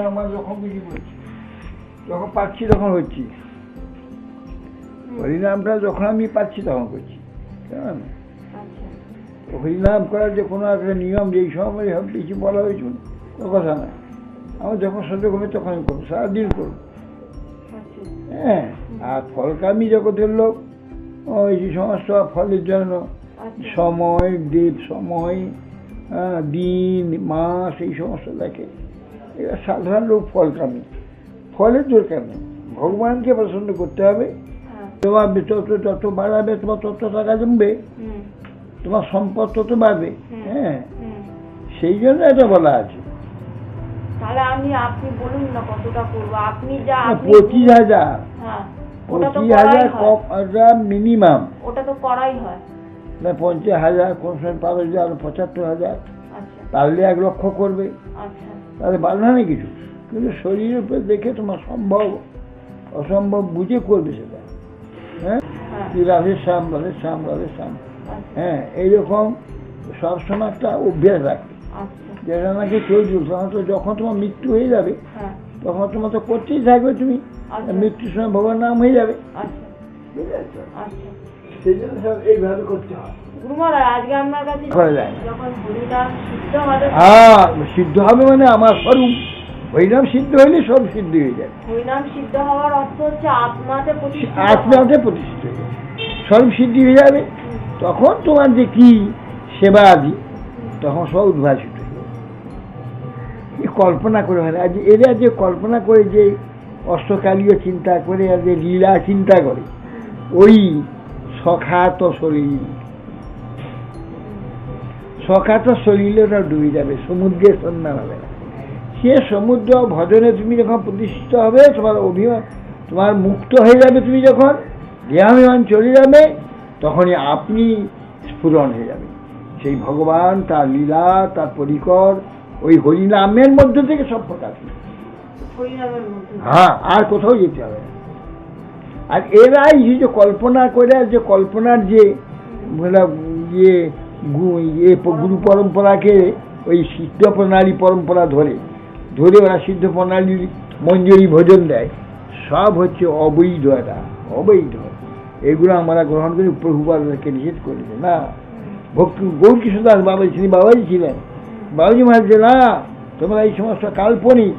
আমরা যখন বুঝি বলছি, যখন পাচ্ছি তখন হচ্ছি, হরিনামটা যখন আমি পাচ্ছি তখন করছি। কেমন হরিনাম করার যে কোনো একটা নিয়ম যে এই সময় বেশি বলা হয়েছিল তো কথা না, আমার যখন সহ্য করবে তখন আমি করবো, সারাদিন করবো। হ্যাঁ, আর ফলকামী জগতের লোক ওই যে সমস্ত ফলের জন্য সময়, দেব সময়, দিন, মাস এই সমস্ত দেখে। এরা সাধারণ লোক ফলকামী, ফলের দরকার নেই, ভগবানকে পছন্দ করতে হবে। তোমার যত বাড়াবে তোমার তত টাকা জমবে, তোমার সম্পদ তত বাড়বে। হ্যাঁ, সেই জন্য এটা বলা আছে। তাহলে আপনি বলুন না কতটা করবো? আপনি যা 25,000, 25,000 মিনিমাম। ওটা তো করাই হয় না, 50,000, কোন সময় 5,000, 75,000, পারলে 1 লক্ষ করবে। তাহলে বাধা নেই কিছু, কিন্তু শরীরের উপরে দেখে তোমার সম্ভব অসম্ভব বুঝে করবে সেটা। হ্যাঁ, রাধে শ্যাম, রাধে শ্যাম, রাধে শ্যাম। হ্যাঁ, এইরকম সবসময় একটা অভ্যাস রাখবে, যেটা নাকি চলছে। তখন তো যখন তোমার মৃত্যু হয়ে যাবে তখন তোমার তো করতেই থাকবে, তুমি মৃত্যুর সময় ভগবান নাম হয়ে যাবে। সেই জন্য সব এইভাবে করতে হয়। সিদ্ধ হবে মানে আমার স্বরূপ হরিনাম সিদ্ধ হইলে সব সিদ্ধ হয়ে যায়। হরিনাম সিদ্ধ হওয়ার অর্থ হচ্ছে আত্মাতে প্রতিষ্ঠিত হয়ে যাবে, স্বরূপ সিদ্ধি হয়ে যাবে। তখন তোমার যে কি সেবা আদি তখন সব উদ্ভাসিত হয়ে যাবে। কল্পনা করে হয় না, এরা যে কল্পনা করে, যে অষ্টকালীয় চিন্তা করে আর যে লীলা চিন্তা করে, ওই সখাত শরীর, সখাত শরীরে ওরা ডুবে যাবে, সমুদ্রের সন্ধান হবে না। সে সমুদ্র ভজনে তুমি যখন প্রতিষ্ঠিত হবে, তোমার অভিমান, তোমার মুক্ত হয়ে যাবে, তুমি যখন দেহাভিমান চলে যাবে তখনই আপনি স্ফুরণ হয়ে যাবে সেই ভগবান, তার লীলা, তার পরিকর, ওই হরিনামের মধ্যে থেকে সব প্রকাশ। হ্যাঁ, আর কোথাও যেতে হবে না। আর এরাই যে কল্পনা করে, যে কল্পনার যে গুরু পরম্পরাকে ওই সিদ্ধ প্রণালী পরম্পরা ধরে ওরা সিদ্ধ প্রণালীর মঞ্জুরি ভোজন দেয়, সব হচ্ছে অবৈধ। এটা অবৈধ, এগুলো আমরা গ্রহণ করি। প্রভুপাদকে নিষেধ করেছে না। ভক্তি গৌরকিশোর দাস বাবাজি ছিলেন, বাবাজি মহারাজ না, তোমরা এই সমস্ত কাল্পনিক